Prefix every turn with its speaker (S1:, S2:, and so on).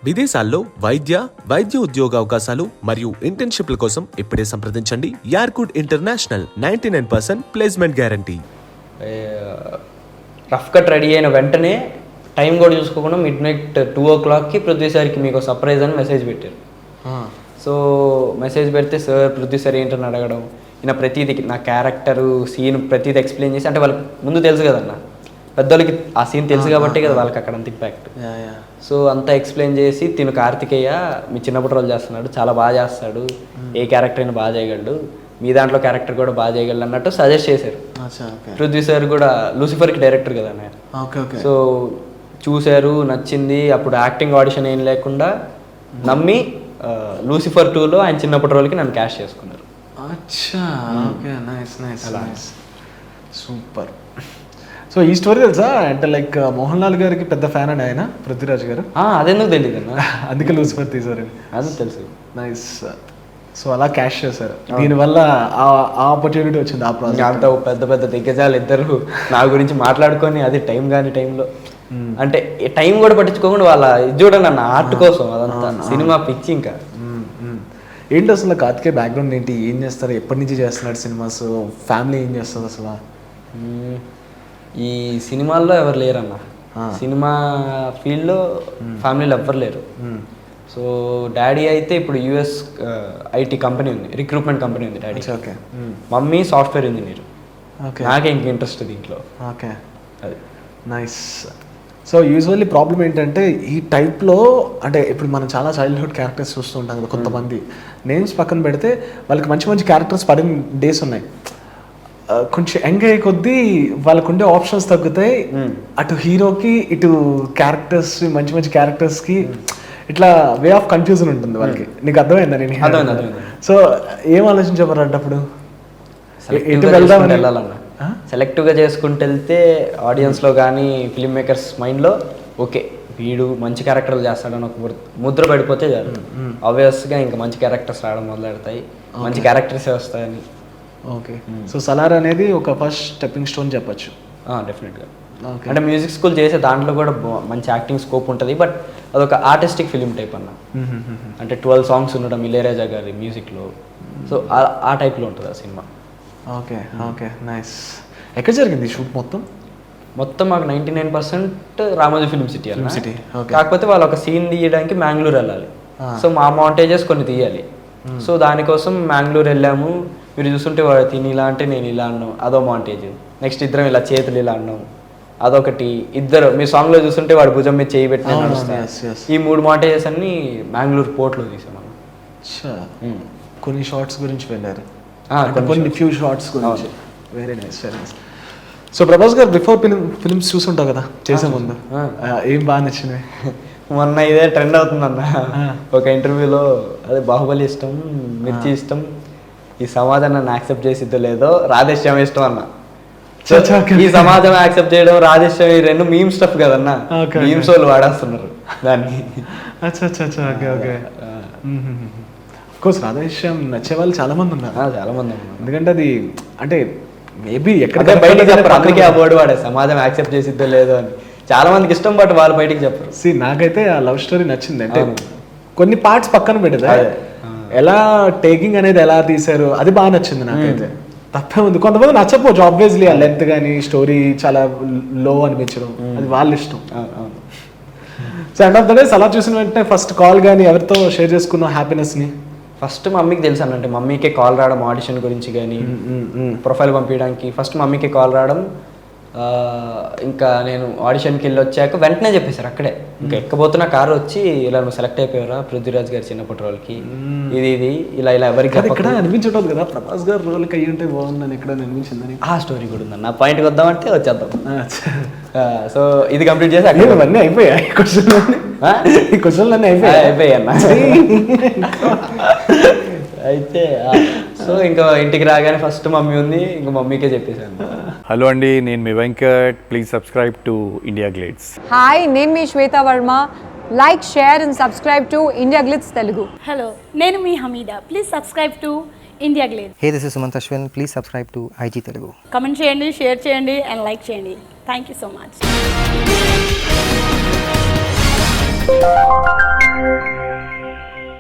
S1: విదేశాల్లో వైద్య ఉద్యోగ అవకాశాలు మరియు ఇంటర్న్షిప్ల కోసం ఇప్పుడే సంప్రదించండి యార్కుడ్ international 99% placement guarantee.
S2: Rough cut ready అయిన వెంటనే టైం కూడా చూసుకోకుండా మిడ్-నైట్ 2 o'clockకి పృథ్వీ సార్కి మీకు సర్ప్రైజ్ అని మెసేజ్ పెట్టారు. సో మెసేజ్ పెడితే సార్ పృథ్వీ సార్ ఏంటని అడగడం, ఈయన ప్రతిదీ నా క్యారెక్టరు సీన్ ప్రతిదీ ఎక్స్ప్లెయిన్ చేసి, అంటే వాళ్ళకి ముందు తెలుసు కదన్న, పెద్దోళ్ళకి ఆ సీన్ తెలుసు కాబట్టి కదా వాళ్ళకి అక్కడ అంత ఇంపాక్ట్. సో అంతా ఎక్స్ప్లెయిన్ చేసి తిను కార్తికేయ మీ చిన్నప్పటి రోజు చేస్తున్నాడు, చాలా బాగా చేస్తాడు, ఏ క్యారెక్టర్ అయినా బాగా చేయగలడు, మీ దాంట్లో క్యారెక్టర్ కూడా బాగా చేయగలడు అన్నట్టు సజెస్ట్ చేశారు. పృథ్వీ సార్ కూడా లూసిఫర్కి డైరెక్టర్ కదా ఆయన. సో చూశారు, నచ్చింది. అప్పుడు యాక్టింగ్ ఆడిషన్ ఏం లేకుండా నమ్మి లూసిఫర్ 2లో ఆయన చిన్నప్పటి రోజులకి నన్ను క్యాష్ చేసుకున్నారు.
S3: సూపర్. సో ఈ స్టోరీ తెలుసా, అంటే లైక్ మోహన్ లాల్ గారికి పెద్ద ఫ్యాన్ అని ఆయన పృథ్వీరాజ్ గారు.
S2: అదెందుకు తెలియదు అన్న,
S3: అందుకే లూసిఫర్ తీసారు.
S2: అది తెలుసు.
S3: నైస్. సో అలా క్యాష్ చేశారు, దీనివల్ల ఆ ఆపర్చునిటీ వచ్చింది. ఆ ప్రాజెక్ట్
S2: అంత పెద్ద పెద్ద దిగ్గజాలు ఇద్దరు నా గురించి మాట్లాడుకొని, అది టైం కాని టైంలో, అంటే టైం కూడా పట్టించుకోకుండా వాళ్ళ ఇది చూడండి అన్న, ఆర్ట్ కోసం అదంతా సినిమా పిచ్చి. ఇంకా
S3: ఏంటి అసలు కార్తికేయ బ్యాక్గ్రౌండ్ ఏంటి, ఏం చేస్తారు, ఎప్పటి నుంచి చేస్తున్నాడు సినిమాస్, ఫ్యామిలీ ఏం చేస్తుంది అసలు?
S2: ఈ సినిమాల్లో ఎవరు లేరన్న, సినిమా ఫీల్డ్లో ఫ్యామిలీలో ఎవ్వరు లేరు. సో డాడీ అయితే ఇప్పుడు యుఎస్ ఐటీ కంపెనీ ఉంది, రిక్రూట్మెంట్ కంపెనీ ఉంది డాడీ. Mummy software engineer. నాకే ఇంక ఇంట్రెస్ట్ దీంట్లో.
S3: ఓకే, అది నైస్. సో యూజువల్లీ ప్రాబ్లం ఏంటంటే ఈ టైప్లో, అంటే ఇప్పుడు మనం చాలా చైల్డ్హుడ్ క్యారెక్టర్స్ చూస్తూ ఉంటాం కదా, కొంతమంది నేమ్స్ పక్కన పెడితే వాళ్ళకి మంచి మంచి క్యారెక్టర్స్ పడిన డేస్ ఉన్నాయి. కొంచెం యంగ్ అయ్యే కొద్దీ వాళ్ళకు ఉండే ఆప్షన్స్ తగ్గుతాయి, అటు హీరోకి ఇటు క్యారెక్టర్స్, మంచి మంచి క్యారెక్టర్స్కి ఇట్లా వే ఆఫ్ కన్ఫ్యూజన్ ఉంటుంది వాళ్ళకి. నీకు అర్థమైందా? నేను సో ఏం ఆలోచించబోరు అప్పుడు
S2: వెళ్ళాలన్నా, సెలెక్టివ్గా చేసుకుంటూ వెళ్తే ఆడియన్స్లో కానీ ఫిల్మ్ మేకర్స్ మైండ్లో ఓకే వీడు మంచి క్యారెక్టర్లు చేస్తాడని ఒక ముద్ర పడిపోతే చాలు. ఆబ్వియస్గా ఇంకా మంచి క్యారెక్టర్స్ రావడం మొదలెడతాయి, మంచి క్యారెక్టర్స్ వస్తాయని.
S3: ఓకే, సో సలార్ అనేది ఒక ఫస్ట్ స్టెప్పింగ్ స్టోన్ చెప్పచ్చు.
S2: డెఫినెట్గా. అంటే మ్యూజిక్ స్కూల్ చేసే దాంట్లో కూడా మంచి యాక్టింగ్ స్కోప్ ఉంటుంది, బట్ అదొక ఆర్టిస్టిక్ ఫిలిం టైప్ అన్న. అంటే 12 songs ఉండడం ఇళయరాజా గారి మ్యూజిక్లో, సో ఆ టైప్లో ఉంటుంది ఆ సినిమా.
S3: Okay okay, nice. ఎక్కడ జరిగింది షూట్
S2: మొత్తం మాకు 99% రామోజీ ఫిల్మ్ సిటీ అన్న. కాకపోతే వాళ్ళు ఒక సీన్ తీయడానికి మ్యాంగ్లూర్ వెళ్ళాలి, సో మా మాంటేజెస్ కొన్ని తీయాలి. సో దానికోసం మ్యాంగ్లూర్ వెళ్ళాము. మీరు చూస్తుంటే వాడు తిని ఇలా అంటే నేను ఇలా అన్నాం, అదో మాంటేజ్. నెక్స్ట్ ఇద్దరం ఇలా చేతులు ఇలా అన్నాం, అదొకటి. ఇద్దరు మీ సాంగ్లో చూస్తుంటే వాడు భుజం మీద చేయి పెట్టిన నడుస్తాయి. ఈ 3 మాంటేజెస్ అన్ని మ్యాంగ్లూర్ పోర్ట్లో తీసాం.
S3: కొన్ని షార్ట్స్ గురించి వెళ్ళారు, కొన్ని ఫ్యూ షార్ట్స్ గురించి. Very nice, very nice. So Prabhas గారు బిఫోర్ ఫిలిమ్స్ చూసుంటావు కదా, చేసే ముందు ఏం బాగా నచ్చింది?
S2: మొన్న ఇదే ట్రెండ్ అవుతుందన్న, ఒక ఇంటర్వ్యూలో అదే బాహుబలి ఇష్టం, మిర్చి ఇష్టం, ఈ సమాజం నన్ను యాక్సెప్ట్ చేసిద్దో లేదో రాధేశ్యామ ఇష్టం అన్న. ఈ సమాజం యాక్సెప్ట్ చేయడం, రాధేశ్యామ, ఈ 2 మీమ్ స్టఫ్ కదన్న, మీమ్స్ వాళ్ళు వాడేస్తున్నారు దాన్ని.
S3: కోర్స్ రాధేశ్యామ్ నచ్చే వాళ్ళు చాలా మంది ఉన్నారు.
S2: చాలా మంది,
S3: ఎందుకంటే అది అంటే మేబీ ఎక్కడ
S2: బయటకి చెప్పరు, అందుకే ఆ వర్డ్ వాడే, సమాజం యాక్సెప్ట్ చేసిద్దో లేదో అని. చాలా మందికి ఇష్టం, బట్ వాళ్ళు బయటికి చెప్పరు.
S3: నాకైతే ఆ లవ్ స్టోరీ నచ్చింది. అంటే కొన్ని పార్ట్స్ పక్కన పెట్టదా, ఎలా టేకింగ్ అనేది ఎలా తీశారు అది బాగా నచ్చింది నాకైతే. తప్పే ఉంది, కొంతమంది నచ్చపోవచ్చు ఆబ్వియస్లీ, ఆ లెంత్ కానీ స్టోరీ చాలా లో అనిపించడం, అది వాళ్ళ ఇష్టం. So end of the day అలా చూసిన వెంటనే ఫస్ట్ కాల్ కానీ ఎవరితో షేర్ చేసుకున్నావు హ్యాపీనెస్ని?
S2: ఫస్ట్ మమ్మీకి తెలుసు అనంటే, మమ్మీకే కాల్ రావడం ఆడిషన్ గురించి కానీ ప్రొఫైల్ పంపించడానికి. ఫస్ట్ మమ్మీకి కాల్ రావడం, ఇంకా నేను ఆడిషన్కి వెళ్ళి వచ్చాక వెంటనే చెప్పేశారు అక్కడే. ఇంకా ఎక్కబోతున్న కారు వచ్చి, ఇలా నువ్వు సెలెక్ట్ అయిపోయారా పృథ్వీరాజ్ గారి చిన్నప్పటి రోల్కి, ఇది ఇలా ఎవరికి
S3: ఇక్కడ అనిపించడం కదా ప్రభాస్ గారు రోల్కి అయ్యి ఉంటే బాగుందని ఎక్కడ అనిపించిందని.
S2: ఆ స్టోరీ కూడా ఉందన్న. నా పాయింట్కి వద్దామంటే వచ్చేద్దాం. సో ఇది కంప్లీట్ చేసి
S3: అన్నీ అయిపోయాయి, క్వశ్చన్లు అన్నీ
S2: అయిపోయాయి అన్న. అయితే సో ఇంకా ఇంటికి రాగానే ఫస్ట్ మమ్మీ ఉంది, ఇంకా మమ్మీకే చెప్పేసాను.
S4: హలో అండి, నేను మీ Venkat. Please subscribe to India Glitz.
S5: Hi, నేను మీ Shweta Varma. Like, share and subscribe to India Glitz Telugu.
S6: Hello, నేను మీ Hamida. Please subscribe to India Glitz.
S7: Hey, this is Sumanth Ashwin. Please subscribe to IG Telugu.
S6: Comment చేయండి, షేర్ చేయండి అండ్ లైక్ చేయండి. Thank you so much.